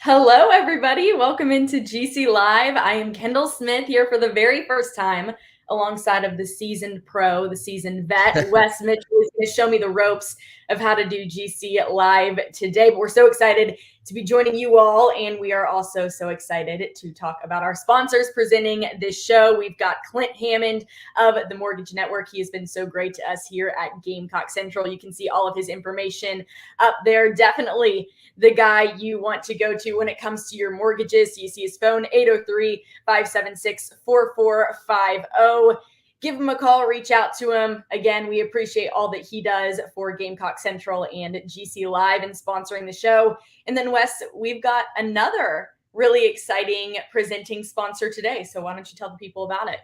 Hello, everybody. Welcome into GC Live. I am Kendall Smith here for the very first time alongside of the seasoned pro, the seasoned vet. Wes Mitchell is going to show me the ropes of how to do GC Live today. But we're so excited to be joining you all. And we are also so excited to talk about our sponsors presenting this show. We've got Clint Hammond of the Mortgage Network. He has been so great to us here at Gamecock Central. You can see all of his information up there. Definitely the guy you want to go to when it comes to your mortgages. So you see his phone, 803-576-4450. Give him a call, reach out to him. Again, we appreciate all that he does for Gamecock Central and GC Live and sponsoring the show. And then, Wes, we've got another really exciting presenting sponsor today. So why don't you tell the people about it?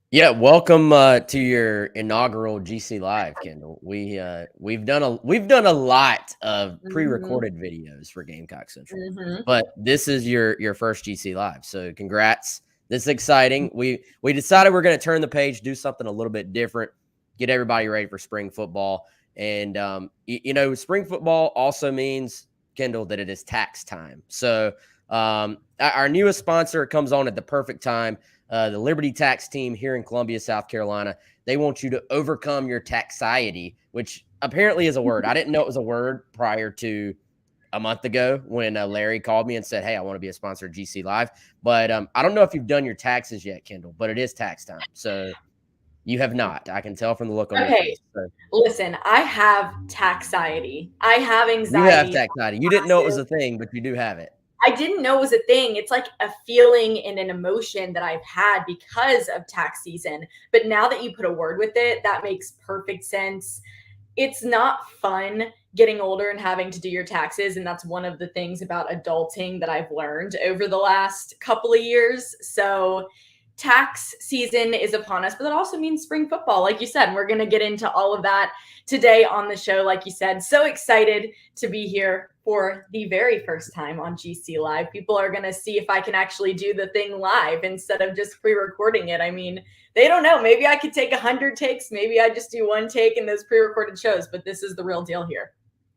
Yeah, welcome to your inaugural GC Live, Kendall. We've done a lot of pre-recorded videos for Gamecock Central, but this is your first GC Live, so congrats. This is exciting. We decided we're going to turn the page, do something a little bit different, get everybody ready for spring football, and spring football also means, Kendall, that it is tax time. So our newest sponsor comes on at the perfect time. The Liberty Tax team here in Columbia, South Carolina, they want you to overcome your taxiety, which apparently is a word. I didn't know it was a word prior to a month ago when Larry called me and said, hey, I want to be a sponsor of GC Live. But I don't know if you've done your taxes yet, Kendall, but it is tax time. So you have not. I can tell from the look on your face. So. Listen, I have taxiety. I have anxiety. You have taxiety. You didn't know it was a thing, but you do have it. I didn't know it was a thing. It's like a feeling and an emotion that I've had because of tax season. But now that you put a word with it, that makes perfect sense. It's not fun getting older and having to do your taxes. And that's one of the things about adulting that I've learned over the last couple of years. So tax season is upon us, but that also means spring football. Like you said, we're going to get into all of that today on the show. Like you said, so excited to be here for the very first time on GC Live. People are going to see if I can actually do the thing live instead of just pre-recording it. I mean, they don't know. Maybe I could take 100 takes. Maybe I just do one take in those pre-recorded shows, but this is the real deal here.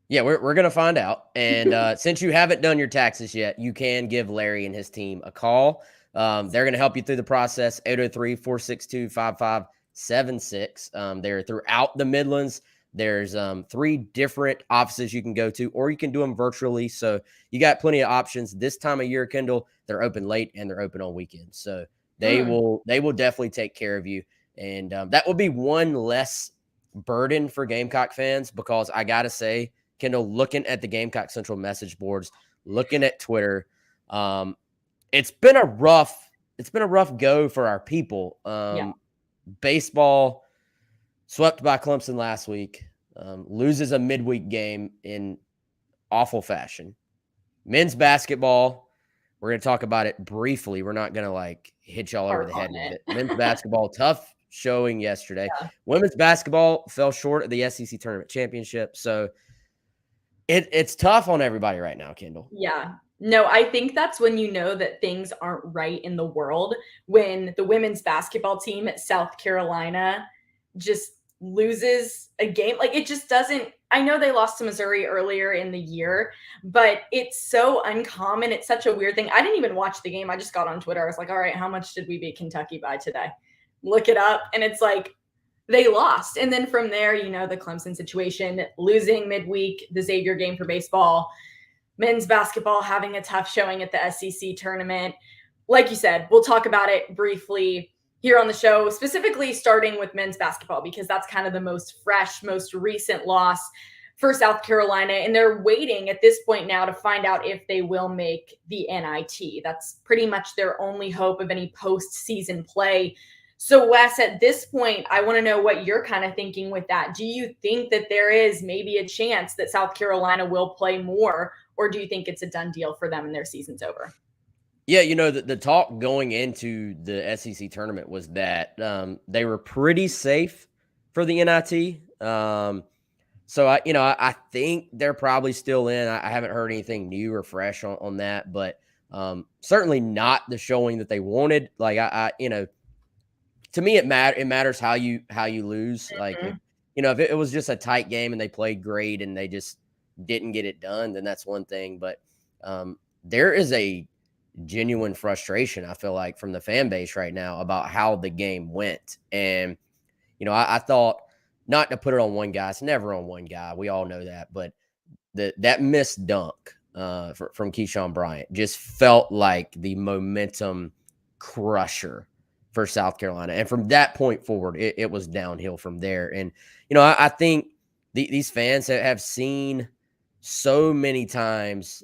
Yeah, we're going to find out. And since you haven't done your taxes yet, you can give Larry and his team a call. They're going to help you through the process, 803-462-5576. They're throughout the Midlands. There's 3 different offices you can go to, or you can do them virtually. So you got plenty of options. This time of year, Kendall, they're open late and they're open on weekends. So they will definitely take care of you. And that will be one less burden for Gamecock fans, because I got to say, Kendall, looking at the Gamecock Central message boards, looking at Twitter, it's been a rough go for our people. Baseball swept by Clemson last week, loses a midweek game in awful fashion. Men's basketball, we're going to talk about it briefly. We're not going to hit y'all over the head with it. Men's basketball, tough showing yesterday. Yeah. Women's basketball fell short of the SEC tournament championship. So it's tough on everybody right now, Kendall. Yeah. No, I think that's when you know that things aren't right in the world, when the women's basketball team at South Carolina just loses a game. It just doesn't. I know they lost to Missouri earlier in the year, but it's so uncommon. It's such a weird thing. I didn't even watch the game. I just got on Twitter. I was like, all right, how much did we beat Kentucky by today? Look it up. And it's like, they lost. And then from there, the Clemson situation, losing midweek, the Xavier game for baseball, men's basketball having a tough showing at the SEC tournament. Like you said, we'll talk about it briefly here on the show, specifically starting with men's basketball, because that's kind of the most fresh, most recent loss for South Carolina. And they're waiting at this point now to find out if they will make the NIT. That's pretty much their only hope of any postseason play. So, Wes, at this point, I want to know what you're kind of thinking with that. Do you think that there is maybe a chance that South Carolina will play more, or do you think it's a done deal for them and their season's over? Yeah, the talk going into the SEC tournament was that they were pretty safe for the NIT. So I think they're probably still in. I haven't heard anything new or fresh on that, but certainly not the showing that they wanted. To me, it matters how you lose. If it was just a tight game and they played great and they just didn't get it done, then that's one thing. But there is a genuine frustration, I feel like, from the fan base right now about how the game went. And, I thought, not to put it on one guy, it's never on one guy. We all know that. But that missed dunk from Keyshawn Bryant just felt like the momentum crusher for South Carolina. And from that point forward, it was downhill from there. And, I think these fans have seen so many times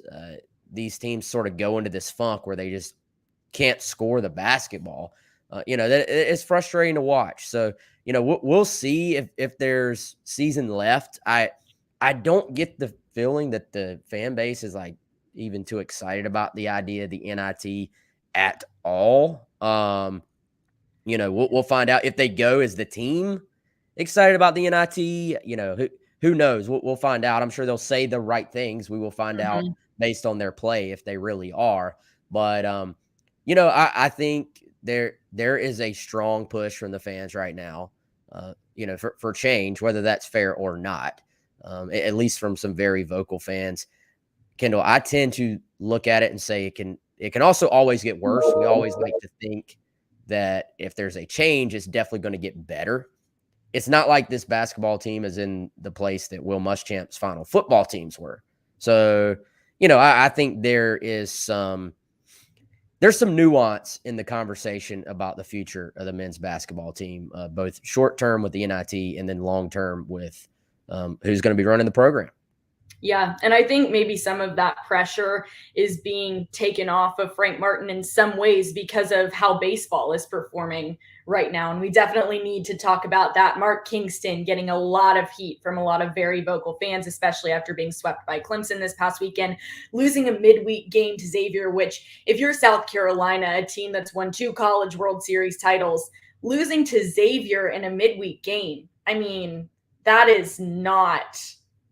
these teams sort of go into this funk where they just can't score the basketball. That it's frustrating to watch. So, we'll see if there's season left. I don't get the feeling that the fan base is like even too excited about the idea of the NIT at all. We'll find out if they go as the team excited about the NIT. Who knows? We'll find out. I'm sure they'll say the right things. We will find out based on their play if they really are. But I think there is a strong push from the fans right now. For change, whether that's fair or not. At least from some very vocal fans. Kendall, I tend to look at it and say it can also always get worse. We always like to think that if there's a change, it's definitely going to get better. It's not like this basketball team is in the place that Will Muschamp's final football teams were. So, I think there's some nuance in the conversation about the future of the men's basketball team, both short term with the NIT and then long term with who's going to be running the program. Yeah. And I think maybe some of that pressure is being taken off of Frank Martin in some ways because of how baseball is performing right now. And we definitely need to talk about that. Mark Kingston getting a lot of heat from a lot of very vocal fans, especially after being swept by Clemson this past weekend, losing a midweek game to Xavier, which if you're South Carolina, a team that's won 2 College World Series titles, losing to Xavier in a midweek game, I mean, that is not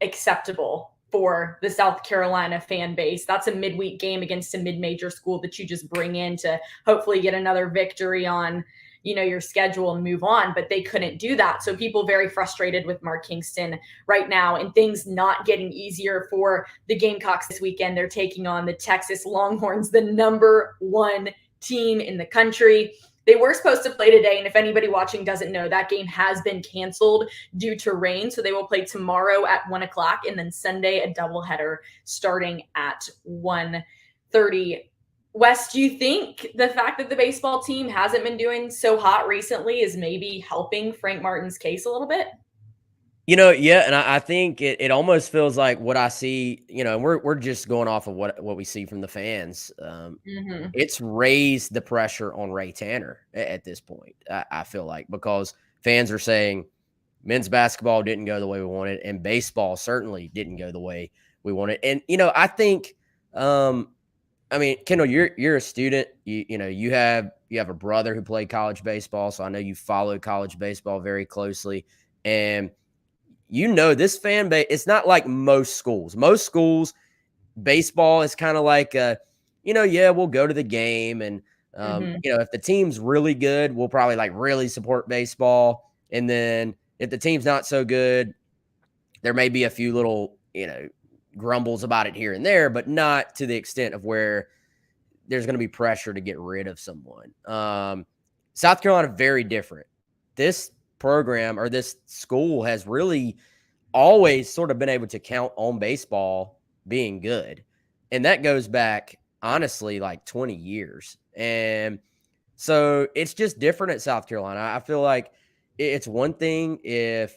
acceptable for the South Carolina fan base. That's a midweek game against a mid-major school that you just bring in to hopefully get another victory on, your schedule and move on, but they couldn't do that. So people very frustrated with Mark Kingston right now and things not getting easier for the Gamecocks this weekend. They're taking on the Texas Longhorns, the #1 team in the country. They were supposed to play today, and if anybody watching doesn't know, that game has been canceled due to rain. So they will play tomorrow at 1 o'clock and then Sunday a doubleheader starting at 1:30. Wes, do you think the fact that the baseball team hasn't been doing so hot recently is maybe helping Frank Martin's case a little bit? Yeah, and I think it almost feels like what I see, and we're just going off of what we see from the fans. It's raised the pressure on Ray Tanner at this point, I feel like, because fans are saying men's basketball didn't go the way we wanted, and baseball certainly didn't go the way we wanted. And, I think, Kendall, you're a student. You have a brother who played college baseball, so I know you follow college baseball very closely. And this fan base, it's not like most schools. Most schools, baseball is kind of like, we'll go to the game. And, if the team's really good, we'll probably like really support baseball. And then if the team's not so good, there may be a few little, grumbles about it here and there, but not to the extent of where there's going to be pressure to get rid of someone. South Carolina, very different. This program or this school has really always sort of been able to count on baseball being good. And that goes back, honestly, like 20 years. And so it's just different at South Carolina. I feel like it's one thing if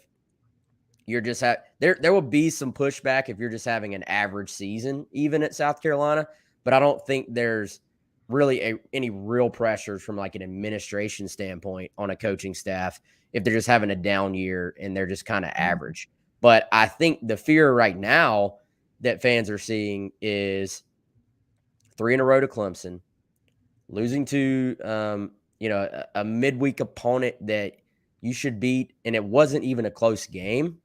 you're just there will be some pushback if you're just having an average season, even at South Carolina. But I don't think there's really any real pressures from like an administration standpoint on a coaching staff if they're just having a down year and they're just kind of average. But I think the fear right now that fans are seeing is 3 in a row to Clemson, losing to a midweek opponent that you should beat, and it wasn't even a close game.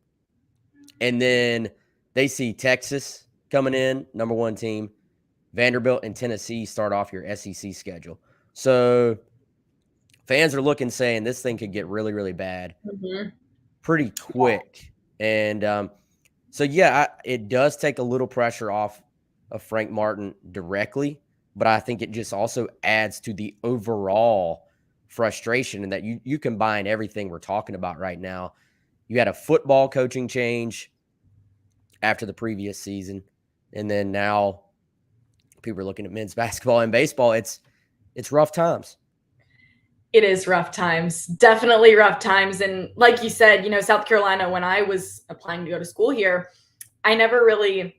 And then they see Texas coming in, #1 team. Vanderbilt and Tennessee start off your SEC schedule. So fans are looking, saying this thing could get really, really bad pretty quick. And it does take a little pressure off of Frank Martin directly, but I think it just also adds to the overall frustration, and that you combine everything we're talking about right now. You had a football coaching change after the previous season, and then now people are looking at men's basketball and baseball. It's rough times. It is rough times, definitely rough times. And like you said, South Carolina, when I was applying to go to school here, I never really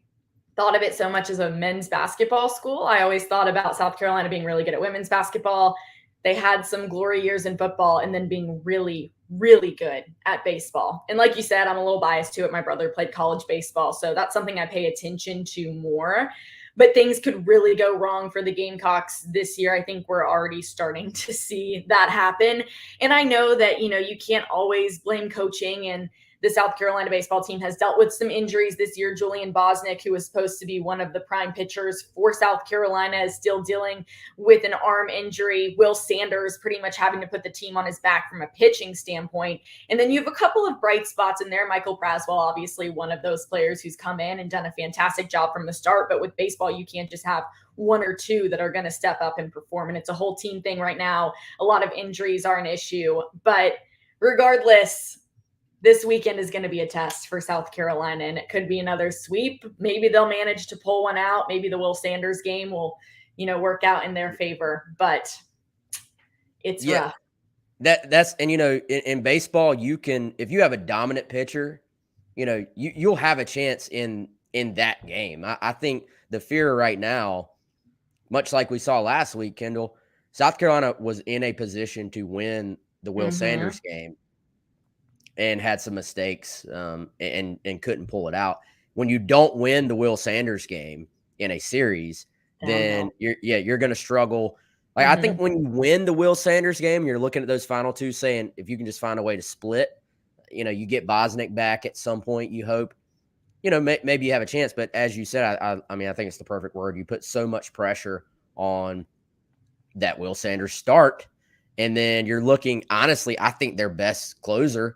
thought of it so much as a men's basketball school. I always thought about South Carolina being really good at women's basketball. They had some glory years in football, and then being really, really good at baseball. And like you said, I'm a little biased to it. My brother played college baseball, so that's something I pay attention to more. But things could really go wrong for the Gamecocks this year. I think we're already starting to see that happen. And I know that, you can't always blame coaching, and the South Carolina baseball team has dealt with some injuries this year. Julian Bosnick, who was supposed to be one of the prime pitchers for South Carolina, is still dealing with an arm injury. Will Sanders pretty much having to put the team on his back from a pitching standpoint. And then you have a couple of bright spots in there. Michael Braswell, obviously one of those players who's come in and done a fantastic job from the start. But with baseball, you can't just have one or two that are going to step up and perform. And it's a whole team thing right now. A lot of injuries are an issue. But regardless, this weekend is going to be a test for South Carolina, and it could be another sweep. Maybe they'll manage to pull one out. Maybe the Will Sanders game will, work out in their favor, but it's rough. That's and in baseball, you can, if you have a dominant pitcher, you'll have a chance in that game. I think the fear right now, much like we saw last week, Kendall, South Carolina was in a position to win the Will Sanders game and had some mistakes and couldn't pull it out. When you don't win the Will Sanders game in a series, then you're going to struggle. Like I think when you win the Will Sanders game, you're looking at those final two saying, if you can just find a way to split, you get Bosnick back at some point, you hope, maybe you have a chance. But as you said, I mean, I think it's the perfect word. You put so much pressure on that Will Sanders start. And then you're looking, honestly, I think their best closer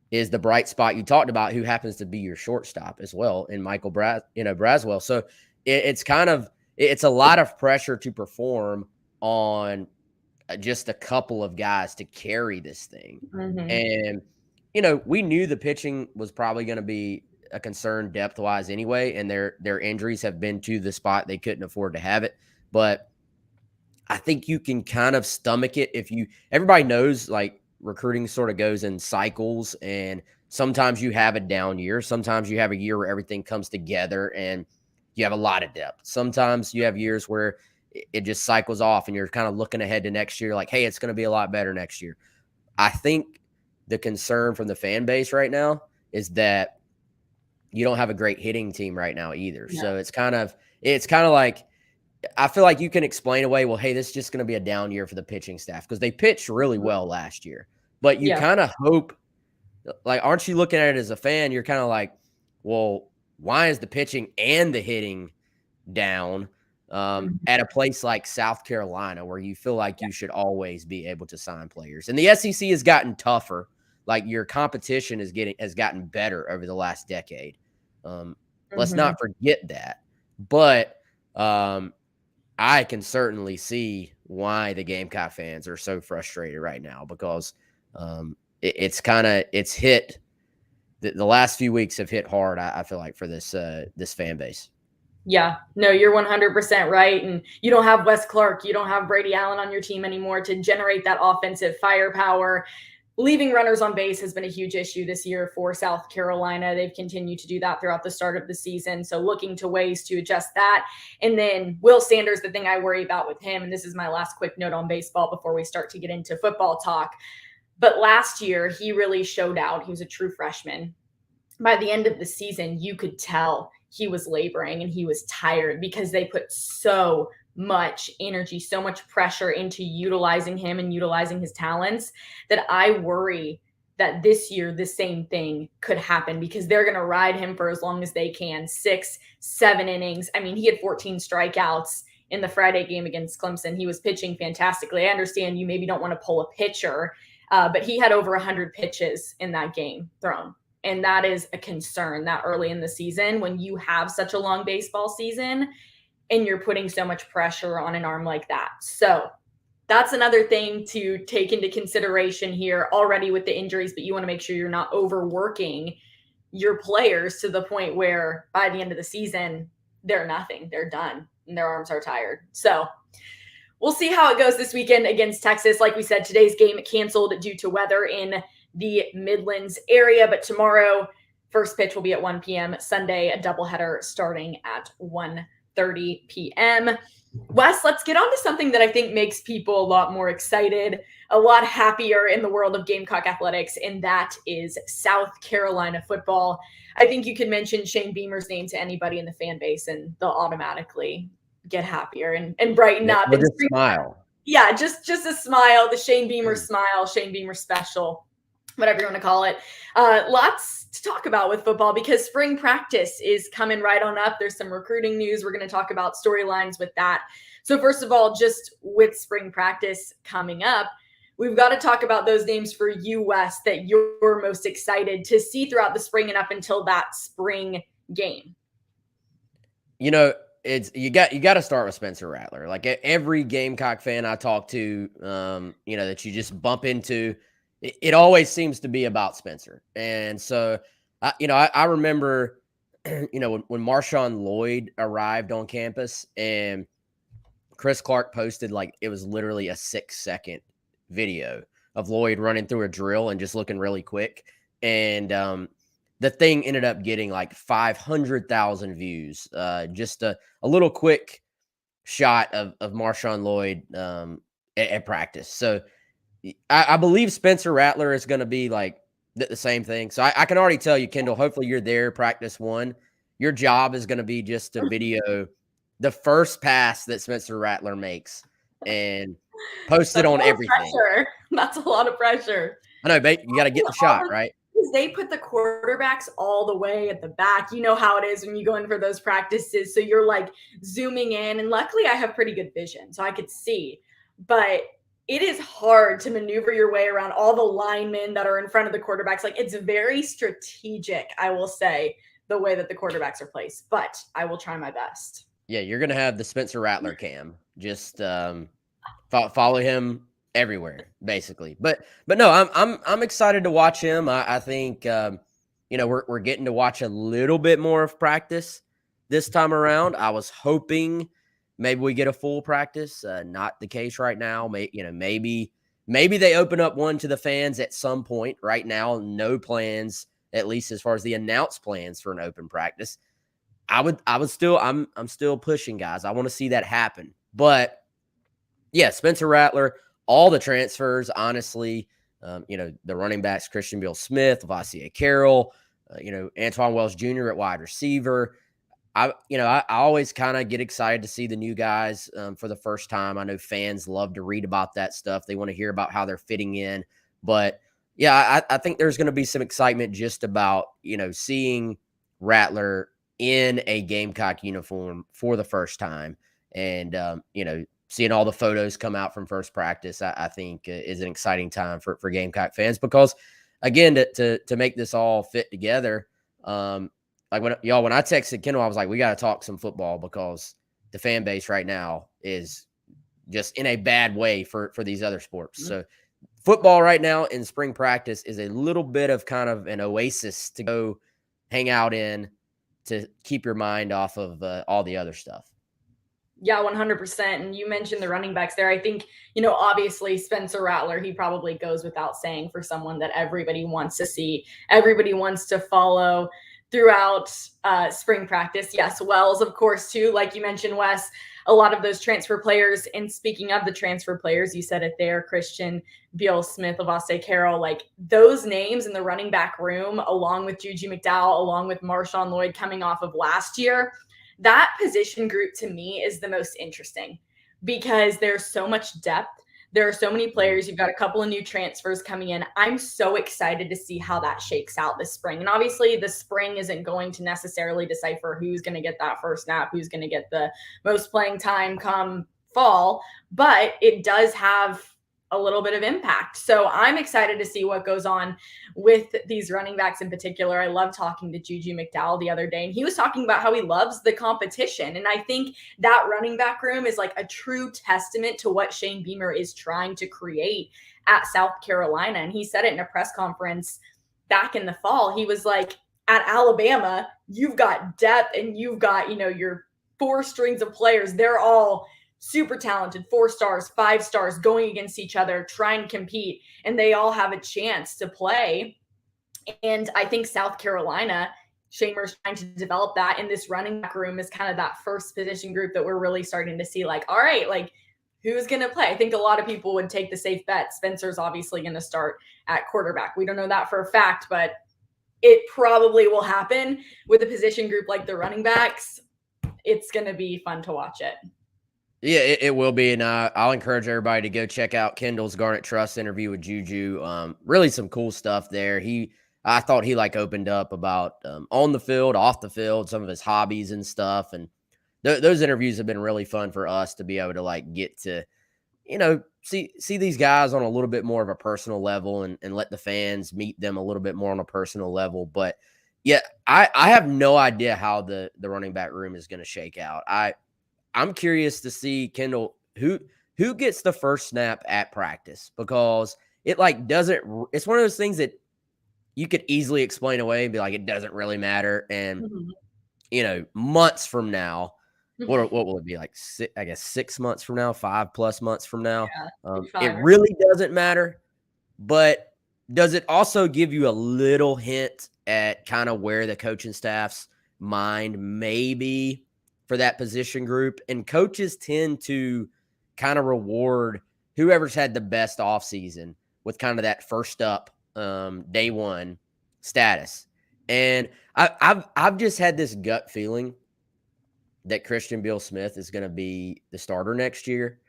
is the bright spot you talked about, who happens to be your shortstop as well, in Michael Braswell. So it's a lot of pressure to perform on just a couple of guys to carry this thing. And, we knew the pitching was probably going to be a concern depth-wise anyway, and their injuries have been to the spot they couldn't afford to have it. But I think you can kind of stomach it everybody knows, like, recruiting sort of goes in cycles, and sometimes you have a down year. Sometimes you have a year where everything comes together and you have a lot of depth. Sometimes you have years where it just cycles off and you're kind of looking ahead to next year like, hey, it's going to be a lot better next year. I think the concern from the fan base right now is that you don't have a great hitting team right now either. Yeah. So it's kind of like, I feel like you can explain away, well, hey, this is just going to be a down year for the pitching staff because they pitched really well last year. But you kind of hope, like, aren't you looking at it as a fan? You're kind of like, well, why is the pitching and the hitting down at a place like South Carolina where you feel like you should always be able to sign players? And the SEC has gotten tougher. Like, your competition has gotten better over the last decade. Let's not forget that. But I can certainly see why the Gamecock fans are so frustrated right now, because it's hit. The last few weeks have hit hard, I feel like, for this fan base. Yeah, no, you're 100% right. And you don't have Wes Clark, you don't have Brady Allen on your team anymore to generate that offensive firepower. Leaving runners on base has been a huge issue this year for South Carolina. They've continued to do that throughout the start of the season. So looking to ways to adjust that. And then Will Sanders, the thing I worry about with him, and this is my last quick note on baseball before we start to get into football talk. But last year, he really showed out. He was a true freshman. By the end of the season, you could tell he was laboring and he was tired because they put so much energy, so much pressure into utilizing him and utilizing his talents, that I worry that this year the same thing could happen, because they're going to ride him for as long as they can, 6, 7 innings. I mean, he had 14 strikeouts in the Friday game against Clemson. He was pitching fantastically. I understand you maybe don't want to pull a pitcher, but he had over 100 pitches in that game thrown. And that is a concern that early in the season, when you have such a long baseball season. and you're putting so much pressure on an arm like that. So that's another thing to take into consideration here already with the injuries, but you want to make sure you're not overworking your players to the point where by the end of the season, they're nothing. They're done and their arms are tired. So we'll see how it goes this weekend against Texas. Like we said, today's game canceled due to weather in the Midlands area, but tomorrow, first pitch will be at 1 p.m. Sunday, a doubleheader starting at 1:30 p.m. Wes, let's get on to something that I think makes people a lot more excited, a lot happier in the world of Gamecock athletics, and that is South Carolina football. I think you can mention Shane Beamer's name to anybody in the fan base, and they'll automatically get happier and brighten up. And just smile. Yeah, just a smile, the Shane Beamer smile, Shane Beamer special, whatever you want to call it. Lots to talk about with football because spring practice is coming right on up. There's some recruiting news. We're going to talk about storylines with that. So first of all, just with spring practice coming up, we've got to talk about those names for you, Wes, that you're most excited to see throughout the spring and up until that spring game. You know, you got to start with Spencer Rattler. Like every Gamecock fan I talk to, that you just bump into, it always seems to be about Spencer. And so, I remember, when Marshawn Lloyd arrived on campus and Chris Clark posted, like, it was literally a 6-second video of Lloyd running through a drill and just looking really quick. And the thing ended up getting like 500,000 views. Just a little quick shot of Marshawn Lloyd at practice. So I believe Spencer Rattler is going to be like the same thing. So I can already tell you, Kendall, hopefully you're there practice 1. Your job is going to be just to video the first pass that Spencer Rattler makes and post it on everything. Pressure. That's a lot of pressure. I know, babe. You got to get the shot, right? They put the quarterbacks all the way at the back. You know how it is when you go in for those practices. So you're like zooming in. And luckily I have pretty good vision, so I could see. But it is hard to maneuver your way around all the linemen that are in front of the quarterbacks. Like, it's very strategic, I will say, the way that the quarterbacks are placed. But I will try my best. Yeah, you're going to have the Spencer Rattler cam. Just follow him everywhere, basically. But no, I'm excited to watch him. I think we're getting to watch a little bit more of practice this time around. I was hoping maybe we get a full practice. Not the case right now. Maybe they open up one to the fans at some point. Right now, no plans, at least as far as the announced plans for an open practice. I'm still pushing, guys. I want to see that happen. But yeah, Spencer Rattler, all the transfers, honestly, the running backs, Christian Bill Smith, Vassier Carroll, Antoine Wells Jr. at wide receiver. I always kind of get excited to see the new guys for the first time. I know fans love to read about that stuff. They want to hear about how they're fitting in. But yeah, I think there's going to be some excitement just about, seeing Rattler in a Gamecock uniform for the first time. And, seeing all the photos come out from first practice, I think is an exciting time for Gamecock fans because, again, to make this all fit together, when I texted Kendall, I was like, we got to talk some football because the fan base right now is just in a bad way for these other sports. Mm-hmm. So football right now in spring practice is a little bit of kind of an oasis to go hang out in to keep your mind off of all the other stuff. Yeah, 100%. And you mentioned the running backs there. I think, obviously Spencer Rattler, he probably goes without saying for someone that everybody wants to see, everybody wants to follow throughout spring practice. Yes, Wells, of course, too. Like you mentioned, Wes, a lot of those transfer players. And speaking of the transfer players, you said it there, Christian Beal Smith, Vassier Carroll, like those names in the running back room, along with Juju McDowell, along with Marshawn Lloyd coming off of last year, that position group to me is the most interesting because there's so much depth. There are so many players. You've got a couple of new transfers coming in. I'm so excited to see how that shakes out this spring. And obviously the spring isn't going to necessarily decipher who's going to get that first snap, who's going to get the most playing time come fall, but it does have a little bit of impact. So I'm excited to see what goes on with these running backs in particular. I love talking to Juju McDowell the other day, and he was talking about how he loves the competition. And I think that running back room is like a true testament to what Shane Beamer is trying to create at South Carolina. And he said it in a press conference back in the fall. He was like, at Alabama, you've got depth and you've got, your 4 strings of players. They're all super talented, 4 stars, 5 stars going against each other, trying to compete, and they all have a chance to play. And I think South Carolina, Shamer's trying to develop that, in this running back room is kind of that first position group that we're really starting to see, like, all right, like, who's going to play? I think a lot of people would take the safe bet. Spencer's obviously going to start at quarterback. We don't know that for a fact, but it probably will happen with a position group like the running backs. It's going to be fun to watch it. Yeah, it will be, and I'll encourage everybody to go check out Kendall's Garnet Trust interview with Juju. Really some cool stuff there. I thought he opened up about on the field, off the field, some of his hobbies and stuff, and those interviews have been really fun for us to be able to get to, see these guys on a little bit more of a personal level, and let the fans meet them a little bit more on a personal level. But yeah, I have no idea how the running back room is going to shake out. I'm curious to see, Kendall, who gets the first snap at practice, because it doesn't, it's one of those things that you could easily explain away and be like, it doesn't really matter. And, months from now, what will it be like? 6 months from now, 5+ months from now. It really doesn't matter. But does it also give you a little hint at kind of where the coaching staff's mind may be for that position group? And coaches tend to kind of reward whoever's had the best offseason with kind of that first up day one status. And I've just had this gut feeling that Christian Beal Smith is going to be the starter next year.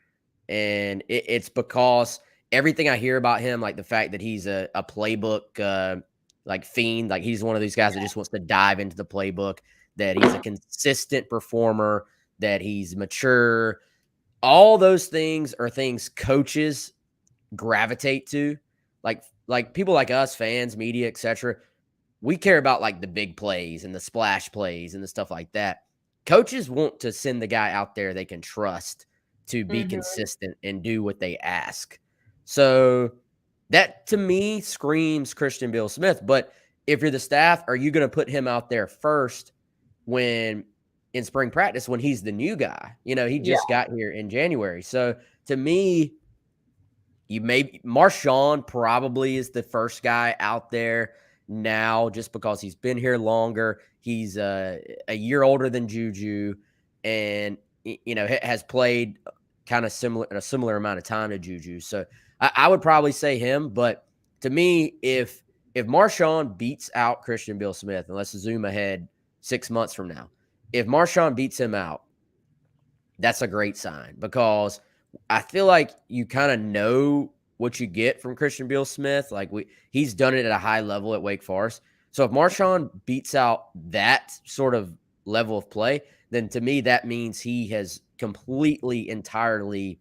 And it's because everything I hear about him, like the fact that he's a playbook fiend, like he's one of these guys that just wants to dive into the playbook, that he's a consistent performer, that he's mature. All those things are things coaches gravitate to. Like people like us, fans, media, etc. We care about the big plays and the splash plays and the stuff like that. Coaches want to send the guy out there they can trust to be consistent and do what they ask. So that, to me, screams Christian Beal Smith. But if you're the staff, are you going to put him out there first when in spring practice, when he's the new guy? He just got here in January. So to me, Marshawn probably is the first guy out there now, just because he's been here longer. He's a year older than Juju, and has played kind of a similar amount of time to Juju. So I would probably say him. But to me, if Marshawn beats out Christian Beal Smith, and let's zoom ahead 6 months from now, if Marshawn beats him out, that's a great sign, because I feel like you kind of know what you get from Christian Beal Smith. He's done it at a high level at Wake Forest. So if Marshawn beats out that sort of level of play, then to me that means he has completely, entirely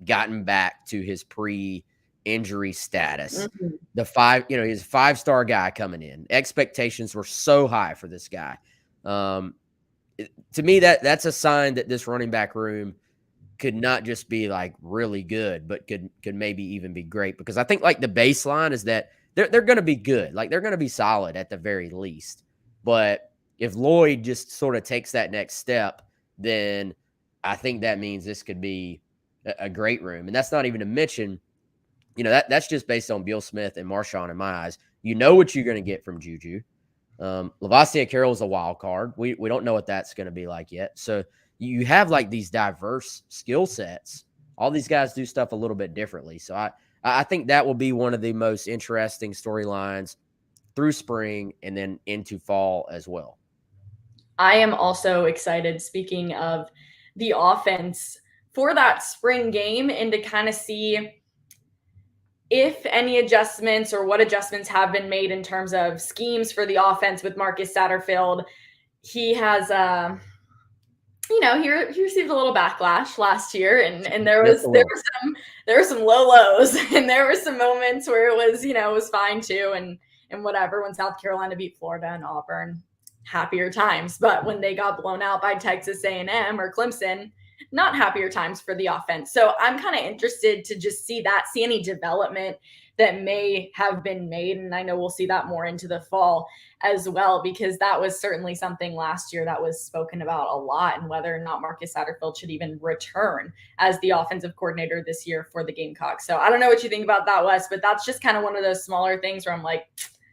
gotten back to his pre-injury status. He's a 5-star guy coming in. Expectations were so high for this guy. To me, that's a sign that this running back room could not just be really good, but could maybe even be great. Because I think the baseline is that they're going to be good. They're going to be solid at the very least. But if Lloyd just sort of takes that next step, then I think that means this could be a great room. And that's not even to mention, that's just based on Beal Smith and Marshawn in my eyes. You know what you're going to get from Juju. Lavasia Carroll is a wild card. We don't know what that's going to be like yet. So you have these diverse skill sets. All these guys do stuff a little bit differently. So I think that will be one of the most interesting storylines through spring and then into fall as well. I am also excited, speaking of the offense, for that spring game, and to kind of see if any adjustments or what adjustments have been made in terms of schemes for the offense with Marcus Satterfield. He has, he received a little backlash last year, and there were some low lows, and there were some moments where it was, it was fine too, and whatever. When South Carolina beat Florida and Auburn, happier times. But when they got blown out by Texas A&M or Clemson, not happier times for the offense. So I'm kind of interested to just see any development that may have been made. And I know we'll see that more into the fall as well, because that was certainly something last year that was spoken about a lot, and whether or not Marcus Satterfield should even return as the offensive coordinator this year for the Gamecocks. So I don't know what you think about that, Wes, but that's just kind of one of those smaller things where I'm like,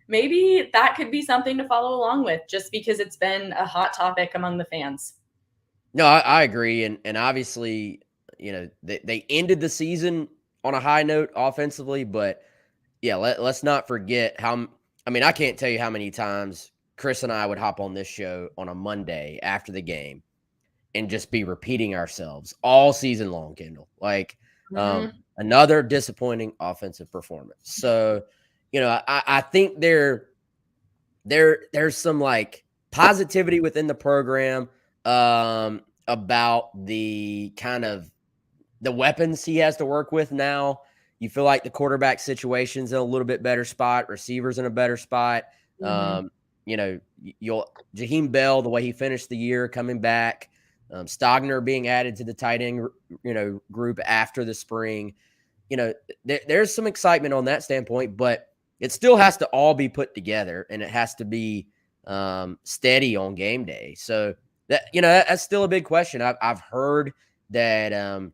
maybe that could be something to follow along with, just because it's been a hot topic among the fans. No, I agree. And obviously, they ended the season on a high note offensively, but yeah, let's not forget I can't tell you how many times Chris and I would hop on this show on a Monday after the game and just be repeating ourselves all season long, Kendall. Like, another disappointing offensive performance. So, I think there's some like positivity within the program about the kind of the weapons he has to work with now. You feel like the quarterback situation's in a little bit better spot, receivers in a better spot. Jaheim Bell, the way he finished the year coming back, Stogner being added to the tight end, group after the spring. There's some excitement on that standpoint, but it still has to all be put together, and it has to be steady on game day. So that's still a big question. I've heard that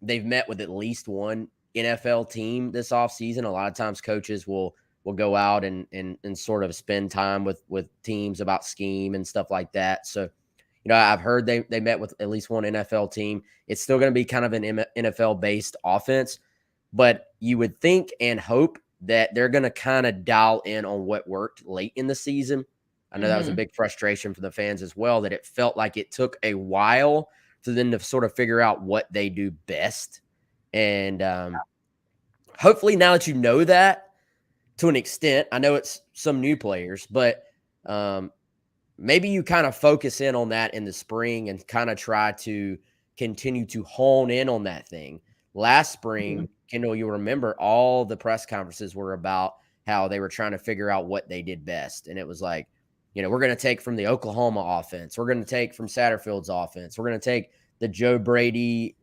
they've met with at least one NFL team this offseason. A lot of times coaches will go out and sort of spend time with teams about scheme and stuff like that. So, I've heard they met with at least one NFL team. It's still going to be kind of an NFL-based offense, but you would think and hope that they're going to kind of dial in on what worked late in the season. I know that was a big frustration for the fans as well, that it felt like it took a while for them to sort of figure out what they do best. And hopefully now that you know that to an extent, I know it's some new players, but maybe you kind of focus in on that in the spring and kind of try to continue to hone in on that thing. Last spring, Kendall, you'll remember all the press conferences were about how they were trying to figure out what they did best. And it was like, we're going to take from the Oklahoma offense. We're going to take from Satterfield's offense. We're going to take the Joe Brady,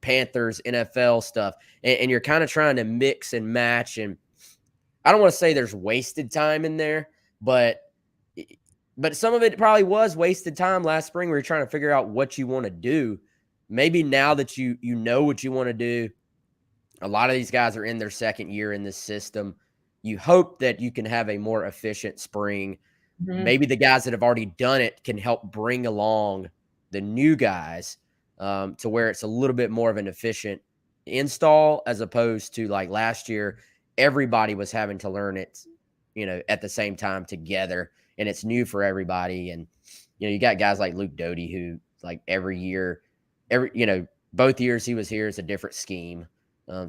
Panthers, NFL stuff. And you're kind of trying to mix and match. And I don't want to say there's wasted time in there, but some of it probably was wasted time last spring where you're trying to figure out what you want to do. Maybe now that you know what you want to do, a lot of these guys are in their second year in this system. You hope that you can have a more efficient spring. Maybe the guys that have already done it can help bring along the new guys to where it's a little bit more of an efficient install, as opposed to like last year, everybody was having to learn it, at the same time together, and it's new for everybody. And, you got guys like Luke Doty who like every year, both years he was here, it's a different scheme.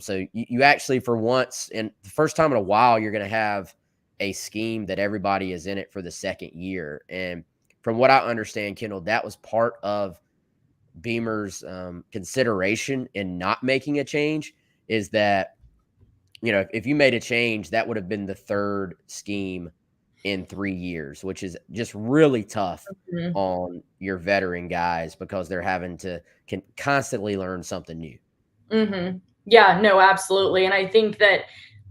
So you actually, for once, and the first time in a while, you're going to have a scheme that everybody is in it for the second year. And from what I understand, Kendall, that was part of Beamer's consideration in not making a change, is that, if you made a change, that would have been the third scheme in 3 years, which is just really tough on your veteran guys, because they're having to constantly learn something new. Yeah, no, absolutely. And I think that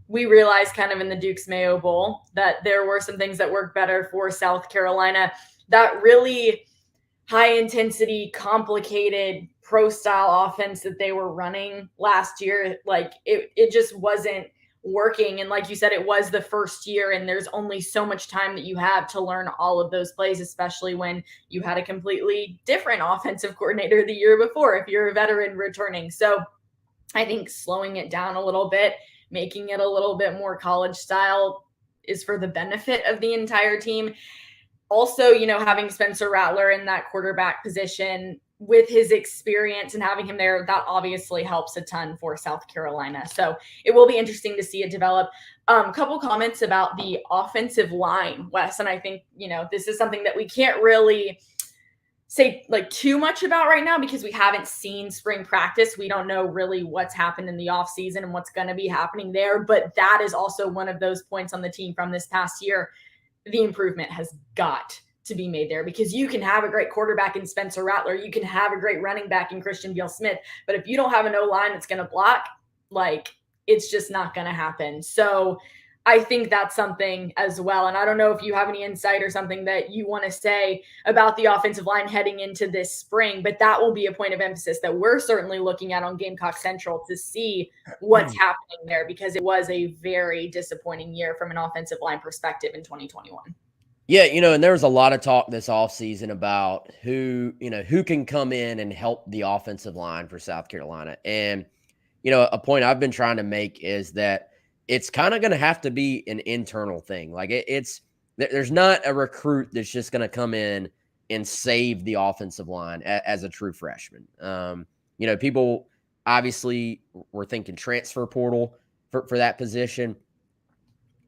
we realized kind of in the Duke's Mayo Bowl that there were some things that worked better for South Carolina. That really high intensity, complicated pro style offense that they were running last year, like it just wasn't working. And like you said, it was the first year, and there's only so much time that you have to learn all of those plays, especially when you had a completely different offensive coordinator the year before, if you're a veteran returning. So I think slowing it down a little bit, making it a little bit more college style, is for the benefit of the entire team. Also, having Spencer Rattler in that quarterback position with his experience and having him there, that obviously helps a ton for South Carolina. So it will be interesting to see it develop. A couple comments about the offensive line, Wes, and I think, this is something that we can't really say like too much about right now because we haven't seen spring practice. We don't know really what's happened in the off season and what's going to be happening there. But that is also one of those points on the team from this past year. The improvement has got to be made there because you can have a great quarterback in Spencer Rattler. You can have a great running back in Christian Beal-Smith. But if you don't have an O-line that's going to block, like it's just not going to happen. So I think that's something as well. And I don't know if you have any insight or something that you want to say about the offensive line heading into this spring, but that will be a point of emphasis that we're certainly looking at on Gamecock Central to see what's happening there, because it was a very disappointing year from an offensive line perspective in 2021. Yeah, and there was a lot of talk this offseason about who can come in and help the offensive line for South Carolina. And, a point I've been trying to make is that it's kind of going to have to be an internal thing. Like there's not a recruit that's just going to come in and save the offensive line as a true freshman. People obviously were thinking transfer portal for that position.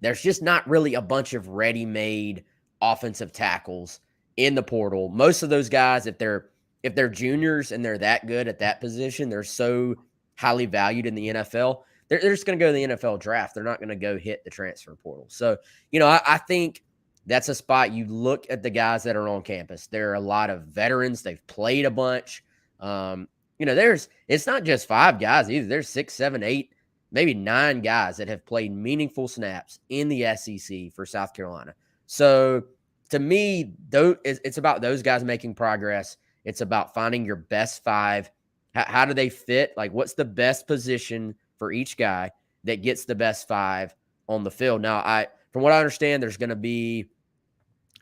There's just not really a bunch of ready-made offensive tackles in the portal. Most of those guys, if they're juniors and they're that good at that position, they're so highly valued in the NFL. They're just going to go to the NFL draft. They're not going to go hit the transfer portal. So, I think that's a spot. You look at the guys that are on campus. There are a lot of veterans. They've played a bunch. It's not just 5 guys either. There's 6, 7, 8, maybe 9 guys that have played meaningful snaps in the SEC for South Carolina. So to me, it's about those guys making progress. It's about finding your best 5. How do they fit? Like, what's the best position for each guy that gets the best 5 on the field? Now, from what I understand, there's going to be,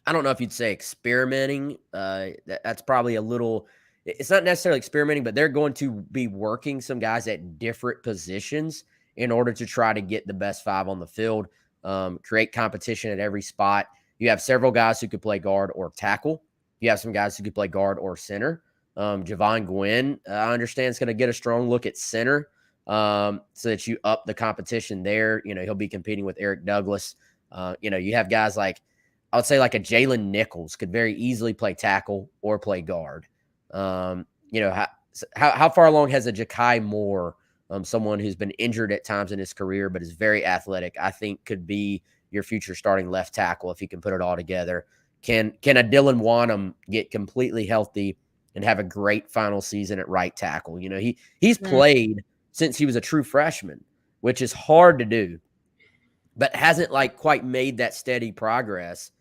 I don't know if you'd say experimenting. That's probably a little, it's not necessarily experimenting, but they're going to be working some guys at different positions in order to try to get the best 5 on the field, create competition at every spot. You have several guys who could play guard or tackle. You have some guys who could play guard or center. Javon Gwynn, I understand, is going to get a strong look at center, so that you up the competition there. He'll be competing with Eric Douglas. You have guys like, I would say like a Jalen Nichols could very easily play tackle or play guard. How far along has a Ja'Kai Moore, someone who's been injured at times in his career but is very athletic, I think could be your future starting left tackle if he can put it all together. Can a Dylan Wanham get completely healthy and have a great final season at right tackle? He's played since he was a true freshman, which is hard to do, but hasn't quite made that steady progress,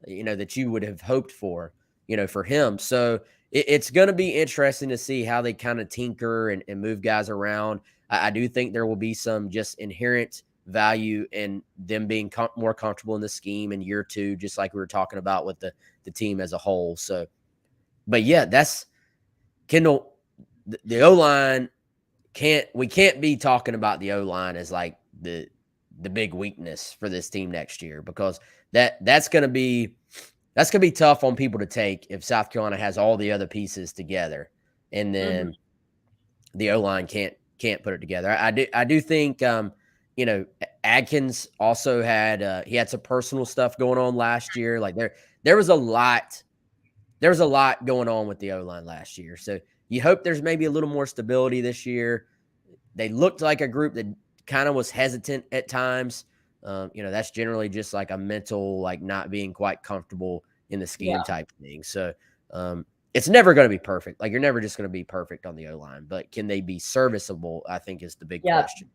that you would have hoped for him. So it's going to be interesting to see how they kind of tinker and move guys around. I do think there will be some just inherent value in them being more comfortable in the scheme in year 2, just like we were talking about with the team as a whole. So, but yeah, that's Kendall. The O-line we can't be talking about the O-line as like the big weakness for this team next year, because that's going to be tough on people to take if South Carolina has all the other pieces together and then the O-line can't put it together. I do think Adkins also had he had some personal stuff going on last year. Like there was a lot going on with the O-line last year. So you hope there's maybe a little more stability this year. They looked like a group that kind of was hesitant at times. That's generally just like a mental, like not being quite comfortable in the scheme type thing. So it's never going to be perfect. Like, you're never just going to be perfect on the O-line, but can they be serviceable, I think, is the big question.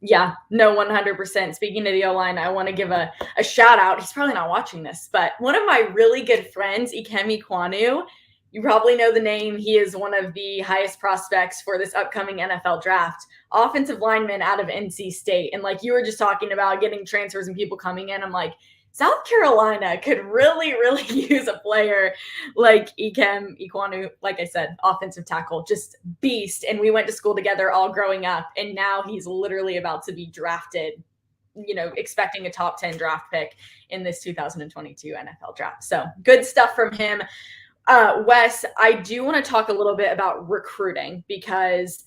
Yeah, no, 100%. Speaking of the O-line, I want to give a shout out. He's probably not watching this, but one of my really good friends, Ikemi Kwanu, you probably know the name. He is one of the highest prospects for this upcoming NFL draft. Offensive lineman out of NC State. And like you were just talking about getting transfers and people coming in, I'm like, South Carolina could really, really use a player like Ikem Ekwonu, like I said, offensive tackle, just beast. And we went to school together all growing up. And now he's literally about to be drafted, expecting a top 10 draft pick in this 2022 NFL draft. So good stuff from him. Wes, I do want to talk a little bit about recruiting, because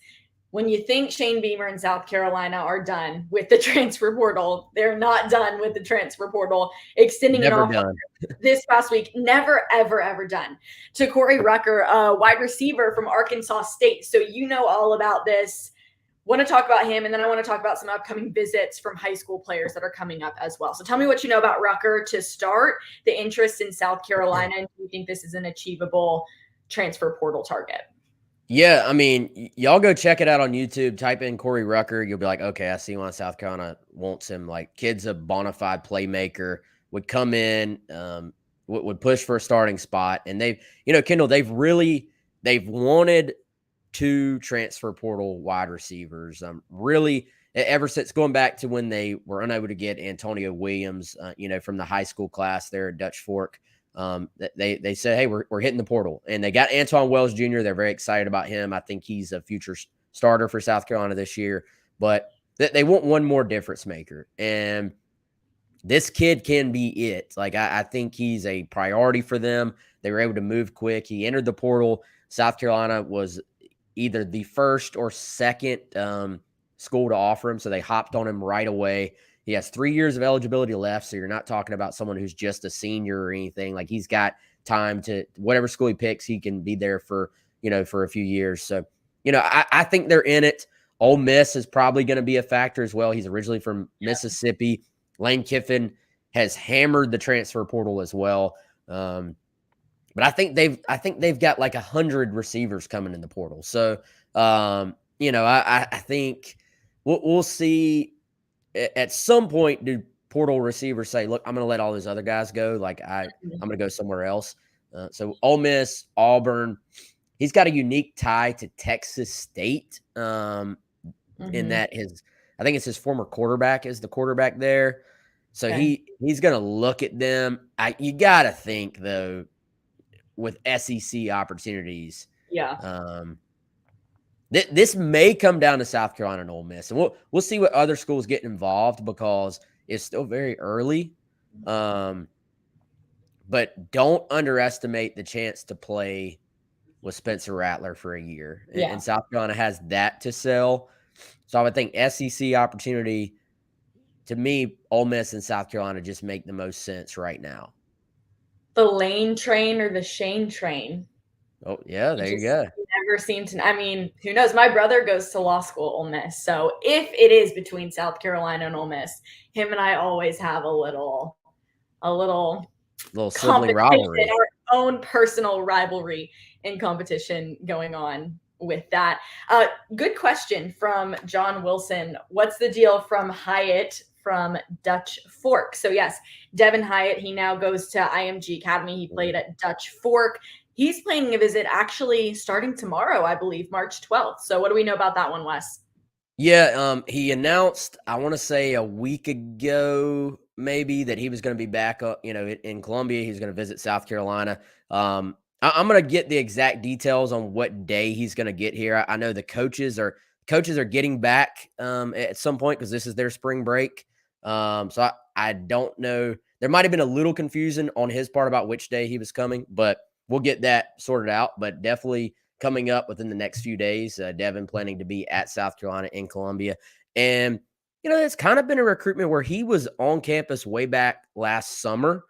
when you think Shane Beamer and South Carolina are done with the transfer portal, they're not done with the transfer portal, extending an offer this past week. Never, ever, ever done. To Corey Rucker, a wide receiver from Arkansas State. So you know all about this. Want to talk about him, and then I want to talk about some upcoming visits from high school players that are coming up as well. So tell me what you know about Rucker to start, the interest in South Carolina, and do you think this is an achievable transfer portal target? Yeah, I mean, y'all go check it out on YouTube. Type in Corey Rucker. You'll be like, okay, I see why South Carolina wants him. Like, kid's a bona fide playmaker, would come in, would push for a starting spot. And they've, Kendall, they've wanted 2 transfer portal wide receivers. Really, ever since going back to when they were unable to get Antonio Williams, from the high school class there at Dutch Fork. They said, hey, we're hitting the portal, and they got Antoine Wells Jr. They're very excited about him. I think he's a future starter for South Carolina this year, but they want one more difference maker, and this kid can be it. Like, I think he's a priority for them. They were able to move quick. He entered the portal. South Carolina was either the first or second school to offer him, so they hopped on him right away. He has 3 years of eligibility left, so you're not talking about someone who's just a senior or anything. Like, he's got time to whatever school he picks, he can be there for a few years. So, I think they're in it. Ole Miss is probably going to be a factor as well. He's originally from Mississippi. Lane Kiffin has hammered the transfer portal as well. But I think they've got like 100 receivers coming in the portal. So, I think we'll see. At some point, do portal receivers say, look, I'm going to let all those other guys go. Like, I'm going to go somewhere else. So Ole Miss, Auburn, he's got a unique tie to Texas State in that I think it's his former quarterback is the quarterback there. So he's going to look at them. You got to think, though, with SEC opportunities. Yeah. This may come down to South Carolina and Ole Miss, and we'll see what other schools get involved because it's still very early. But don't underestimate the chance to play with Spencer Rattler for a year. Yeah. And South Carolina has that to sell. So I would think SEC opportunity, to me, Ole Miss and South Carolina just make the most sense right now. The Lane train or the Shane train? Oh, yeah, there you go. Never seem to. I mean, who knows? My brother goes to law school at Ole Miss, so if it is between South Carolina and Ole Miss, him and I always have a little sibling rivalry, our own personal rivalry and competition going on with that. Good question from John Wilson. What's the deal from Hyatt from Dutch Fork? So yes, Devin Hyatt, he now goes to IMG Academy. He played at Dutch Fork. He's planning a visit actually starting tomorrow, I believe, March 12th. So what do we know about that one, Wes? Yeah, he announced, I want to say a week ago, maybe, that he was going to be back, in Columbia. He's going to visit South Carolina. I'm going to get the exact details on what day he's going to get here. I know the coaches are getting back at some point because this is their spring break. So I don't know. There might have been a little confusion on his part about which day he was coming, but we'll get that sorted out. But definitely coming up within the next few days, Devin planning to be at South Carolina in Columbia. And, it's kind of been a recruitment where he was on campus way back last summer,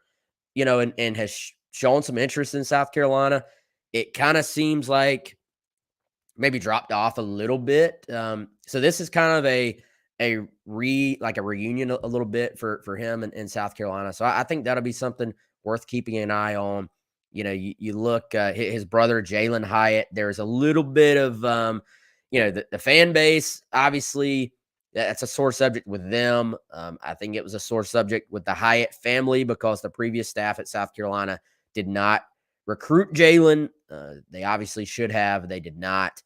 and has shown some interest in South Carolina. It kind of seems like maybe dropped off a little bit. So this is kind of a reunion a little bit for him in South Carolina. So I think that'll be something worth keeping an eye on. You look, his brother, Jalen Hyatt, there's a little bit of, the fan base, obviously, that's a sore subject with them. I think it was a sore subject with the Hyatt family because the previous staff at South Carolina did not recruit Jalen. They obviously should have. They did not.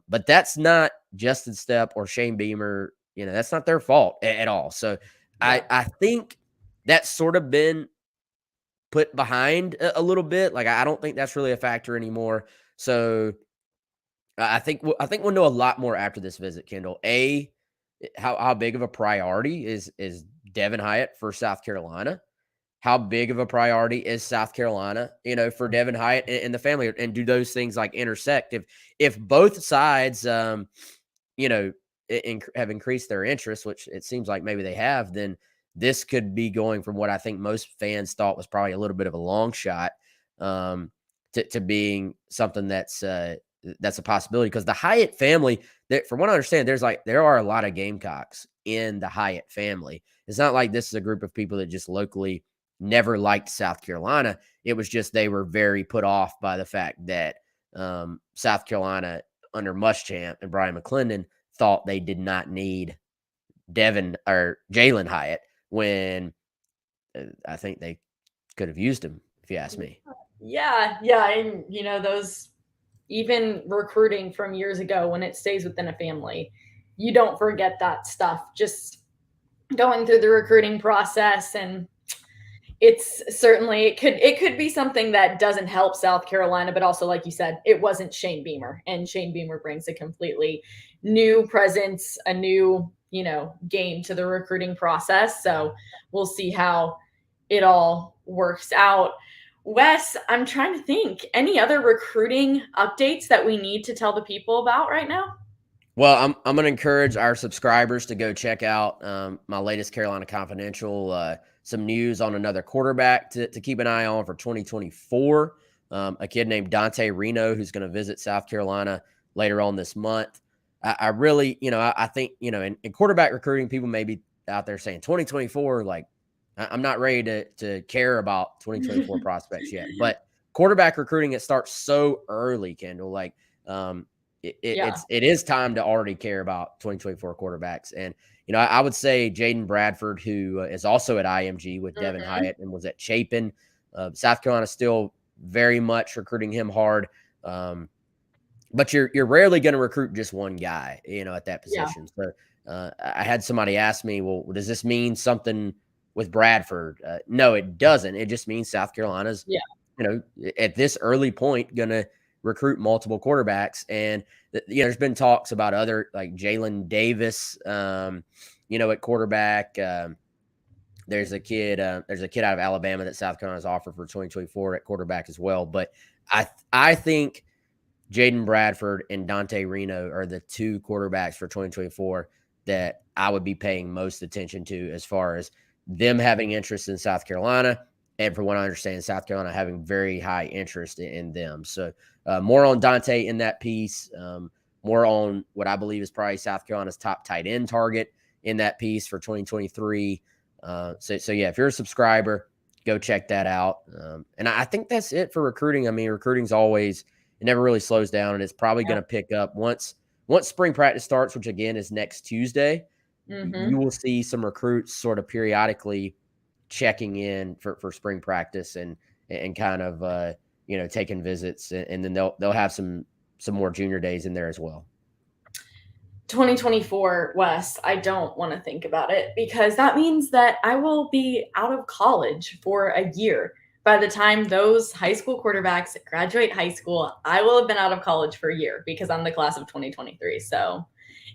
But that's not Justin Stepp or Shane Beamer. That's not their fault at all. So yeah. I think that's sort of been put behind a little bit. Like, I don't think that's really a factor anymore. So I think we'll know a lot more after this visit, Kendall. How big of a priority is Devin Hyatt for South Carolina? How big of a priority is South Carolina, for Devin Hyatt and the family? And do those things like intersect? If both sides, have increased their interest, which it seems like maybe they have, then this could be going from what I think most fans thought was probably a little bit of a long shot to being something that's a possibility. Because the Hyatt family, from what I understand, there are a lot of Gamecocks in the Hyatt family. It's not like this is a group of people that just locally never liked South Carolina. It was just they were very put off by the fact that South Carolina under Muschamp and Brian McClendon thought they did not need Devin or Jalen Hyatt when I think they could have used him, if you ask me. Yeah. And, those even recruiting from years ago, when it stays within a family, you don't forget that stuff. Just going through the recruiting process, and it's certainly it could be something that doesn't help South Carolina, but also, like you said, it wasn't Shane Beamer, and Shane Beamer brings a completely new presence, a new game to the recruiting process. So we'll see how it all works out. Wes, I'm trying to think, any other recruiting updates that we need to tell the people about right now? Well, I'm going to encourage our subscribers to go check out my latest Carolina Confidential, some news on another quarterback to keep an eye on for 2024. A kid named Dante Reno, who's going to visit South Carolina later on this month. I really, I think, in quarterback recruiting, people may be out there saying 2024, like, I'm not ready to care about 2024 prospects yet. But quarterback recruiting, it starts so early, Kendall. Like, it is time to already care about 2024 quarterbacks. And, I would say Jaden Bradford, who is also at IMG with Devin Hyatt and was at Chapin. South Carolina still very much recruiting him hard. But you're rarely going to recruit just one guy, at that position. So I had somebody ask me, well, does this mean something with Bradford? No, it doesn't. It just means South Carolina's, at this early point, going to recruit multiple quarterbacks. And, there's been talks about other, like Jalen Davis, at quarterback. There's a kid out of Alabama that South Carolina's offered for 2024 at quarterback as well. But I think Jaden Bradford and Dante Reno are the two quarterbacks for 2024 that I would be paying most attention to, as far as them having interest in South Carolina. And from what I understand, South Carolina having very high interest in them. So more on Dante in that piece, more on what I believe is probably South Carolina's top tight end target in that piece for 2023. So yeah, if you're a subscriber, go check that out. And I think that's it for recruiting. I mean, recruiting's always, it never really slows down, and it's probably going to pick up once spring practice starts, which again is next Tuesday. You will see some recruits sort of periodically checking in for spring practice and kind of taking visits, and then they'll have some more junior days in there as well. 2024, Wes, I don't want to think about it, because that means that I will be out of college for a year. By the time those high school quarterbacks graduate high school, I will have been out of college for a year, because I'm the class of 2023. So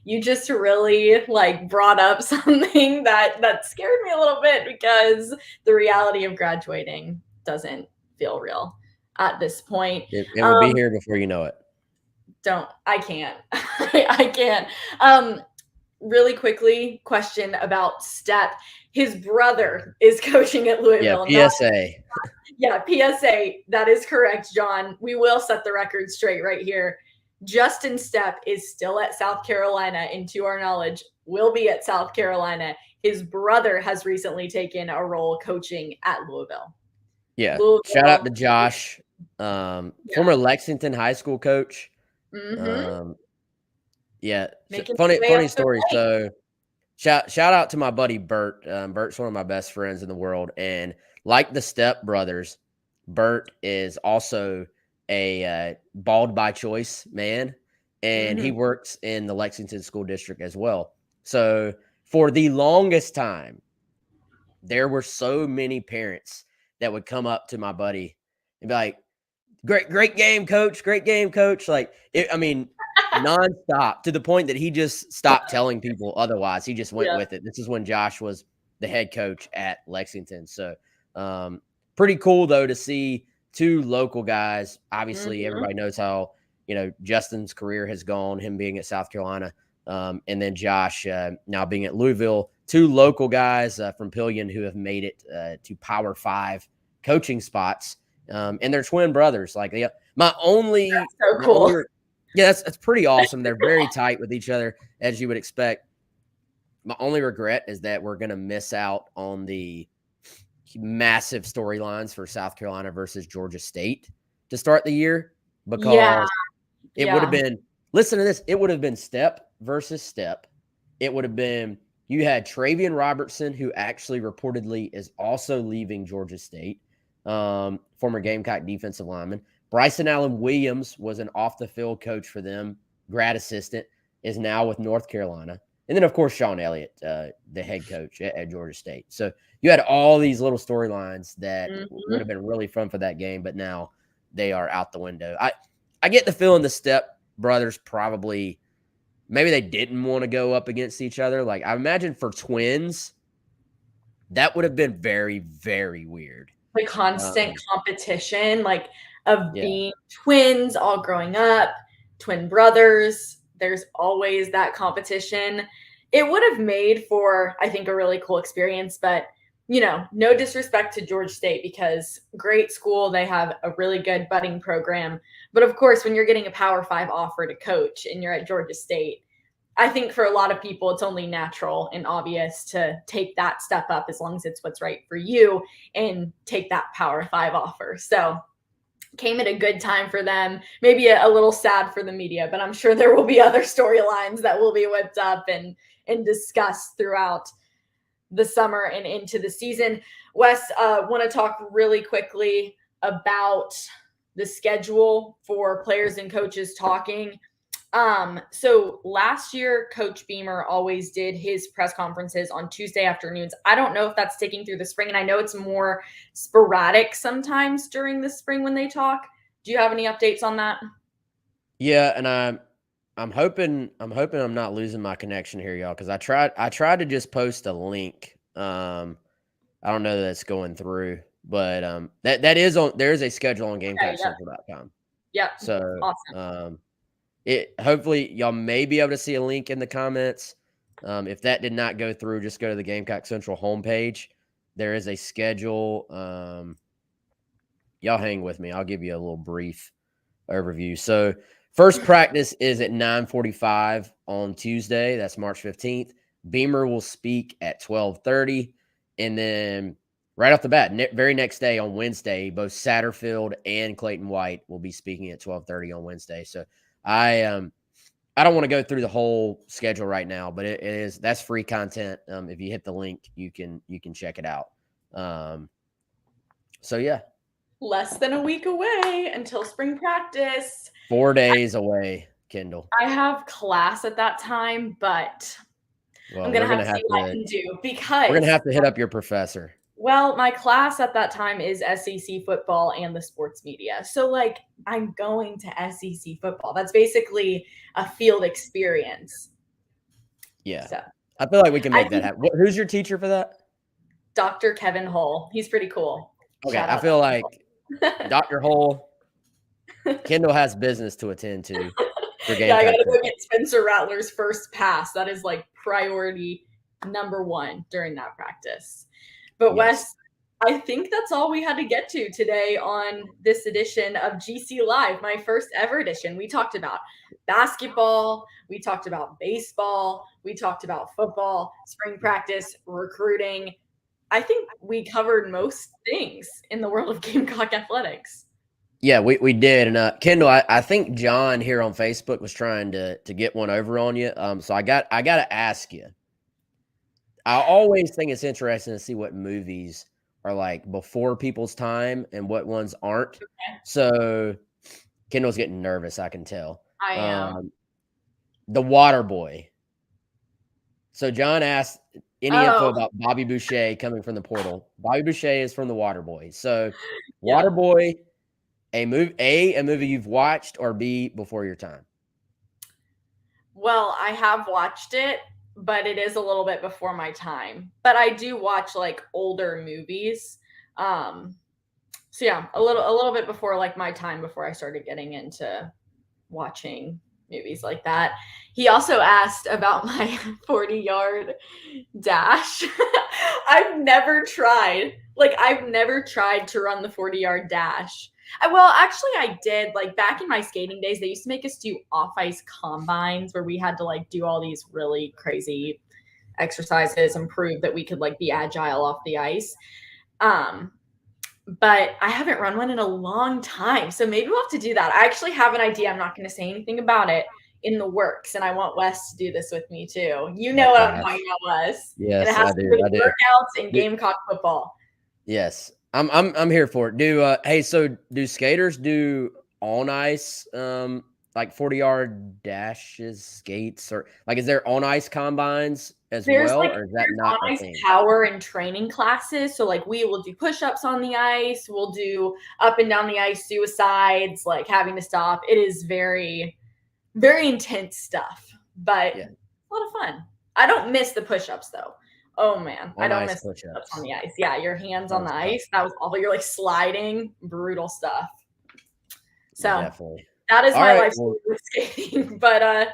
you just really brought up something that scared me a little bit, because the reality of graduating doesn't feel real at this point. It will be here before you know it. I can't. I can't. Really quickly, question about Step. His brother is coaching at Louisville. Yeah, PSA. PSA. That is correct, John. We will set the record straight right here. Justin Stepp is still at South Carolina, and to our knowledge, will be at South Carolina. His brother has recently taken a role coaching at Louisville. Yeah. Shout out to Josh, former Lexington high school coach. Funny story. So shout out to my buddy Bert. Bert's one of my best friends in the world, and like the Step brothers, Bert is also a bald by choice man, and he works in the Lexington school district as well. So for the longest time, there were so many parents that would come up to my buddy and be like, great game, coach. Great game, coach. Nonstop, to the point that he just stopped telling people otherwise. He just went with it. This is when Josh was the head coach at Lexington. So pretty cool, though, to see two local guys. Obviously, everybody knows how, Justin's career has gone, him being at South Carolina. And then Josh now being at Louisville. Two local guys from Pillion who have made it to Power 5 coaching spots. And they're twin brothers. Like my only, That's so cool. yeah, that's pretty awesome. They're very tight with each other, as you would expect. My only regret is that we're going to miss out on the massive storylines for South Carolina versus Georgia State to start the year, because it would have been, listen to this, it would have been step versus step. It would have been, you had Travian Robertson, who actually reportedly is also leaving Georgia State, former Gamecock defensive lineman. Bryson Allen Williams was an off-the-field coach for them, grad assistant, is now with North Carolina. And then, of course, Sean Elliott, the head coach at Georgia State. So you had all these little storylines that would have been really fun for that game, but now they are out the window. I get the feeling the Step brothers probably, maybe they didn't want to go up against each other. Like, I imagine for twins, that would have been very, very weird. The constant competition, like, of being twins, all growing up, twin brothers. There's always that competition. It would have made for, I think, a really cool experience, but no disrespect to Georgia State, because great school. They have a really good budding program. But of course, when you're getting a Power 5 offer to coach and you're at Georgia State, I think for a lot of people, it's only natural and obvious to take that step up, as long as it's what's right for you, and take that Power 5 offer. So came at a good time for them, maybe a little sad for the media, but I'm sure there will be other storylines that will be whipped up and discussed throughout the summer and into the season. Wes, want to talk really quickly about the schedule for players and coaches talking. So last year, Coach Beamer always did his press conferences on Tuesday afternoons. I don't know if that's sticking through the spring, and I know it's more sporadic sometimes during the spring when they talk. Do you have any updates on that? Yeah, and I'm hoping I'm not losing my connection here, y'all, because I tried to just post a link. I don't know that it's going through, but that is on. There is a schedule on GamecockCentral.com. Yeah. So awesome. Hopefully y'all may be able to see a link in the comments. If that did not go through, just go to the Gamecock Central homepage. There is a schedule. Y'all hang with me. I'll give you a little brief overview. So first practice is at 9:45 on Tuesday. That's March 15th. Beamer will speak at 12:30. And then right off the bat, very next day on Wednesday, both Satterfield and Clayton White will be speaking at 12:30 on Wednesday. So I don't want to go through the whole schedule right now, but that's free content. If you hit the link, you can check it out. So yeah. Less than a week away until spring practice. 4 days away, Kendall. I have class at that time, but I'm going to have to see what I can do, because we're going to have to hit up your professor. Well, my class at that time is SEC football and the sports media. So, like, I'm going to SEC football. That's basically a field experience. Yeah. So, I feel like we can make that happen. Who's your teacher for that? Dr. Kevin Hull. He's pretty cool. Okay. I feel like Dr. Hull, Kendall has business to attend to. Yeah, I got to go get Spencer Rattler's first pass. That is like priority number one during that practice. But Wes, I think that's all we had to get to today on this edition of GC Live, my first ever edition. We talked about basketball, we talked about baseball, we talked about football, spring practice, recruiting. I think we covered most things in the world of Gamecock athletics. Yeah, we did. And Kendall, I think John here on Facebook was trying to get one over on you. So I got to ask you. I always think it's interesting to see what movies are like before people's time and what ones aren't. Okay. So Kendall's getting nervous, I can tell. I am. The Water Boy. So John asked any info about Bobby Boucher coming from the portal. Bobby Boucher is from the Water Boy. So Water Boy, a movie you've watched, or B, before your time? Well, I have watched it, but it is a little bit before my time. But I do watch like older movies. So yeah, a little bit before like my time, before I started getting into watching movies like that. He also asked about my 40-yard dash. I've never tried to run the 40-yard dash. Well, actually, I did. Like, back in my skating days, they used to make us do off-ice combines where we had to, like, do all these really crazy exercises and prove that we could, like, be agile off the ice. But I haven't run one in a long time, so maybe we'll have to do that. I actually have an idea. I'm not going to say anything about it, in the works, and I want Wes to do this with me too. You know what I'm talking about, Wes. Yes, and it has I to do. do with workouts and Gamecock football. Yes, I'm here for it. Hey, so do skaters do on ice like 40-yard dashes, skates, or like is there on ice combines as well, or is that not on a ice thing? power and training classes? So like we will do push-ups on the ice, we'll do up and down the ice suicides, like having to stop. It is very, very intense stuff, but a lot of fun. I don't miss the push-ups though. Oh man, I don't miss push-ups on the ice. Yeah, your hands on the ice. That was awful. You're like sliding, brutal stuff. So definitely. That is my life story with skating. But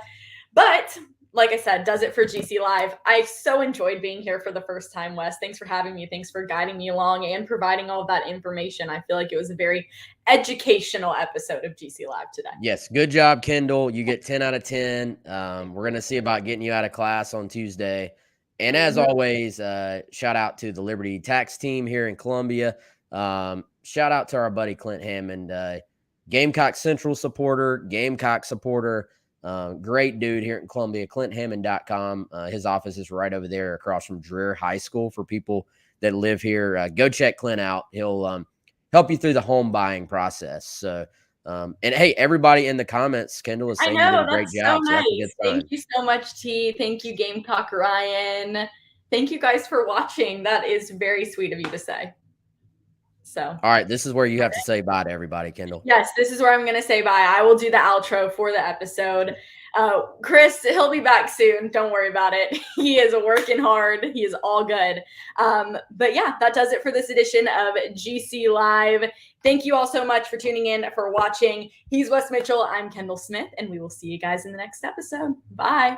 like I said, does it for GC Live. I so enjoyed being here for the first time, Wes. Thanks for having me. Thanks for guiding me along and providing all of that information. I feel like it was a very educational episode of GC Live today. Yes, good job, Kendall. You get 10 out of 10. We're going to see about getting you out of class on Tuesday. And as always, shout out to the Liberty Tax team here in Columbia. Shout out to our buddy Clint Hammond, Gamecock Central supporter, Gamecock supporter. Great dude here in Columbia, ClintHammond.com. His office is right over there across from Dreher High School for people that live here. Go check Clint out. He'll help you through the home buying process. So, and hey, everybody in the comments, Kendall is saying you did a great job. So nice. Thank you so much, T. Thank you, Gamecock Ryan. Thank you guys for watching. That is very sweet of you to say. So, all right, this is where you have to say bye to everybody, Kendall. Yes, this is where I'm going to say bye. I will do the outro for the episode. Chris, he'll be back soon. Don't worry about it. He is working hard. He is all good. But yeah, that does it for this edition of GC Live. Thank you all so much for tuning in, for watching. He's Wes Mitchell. I'm Kendall Smith, and we will see you guys in the next episode. Bye.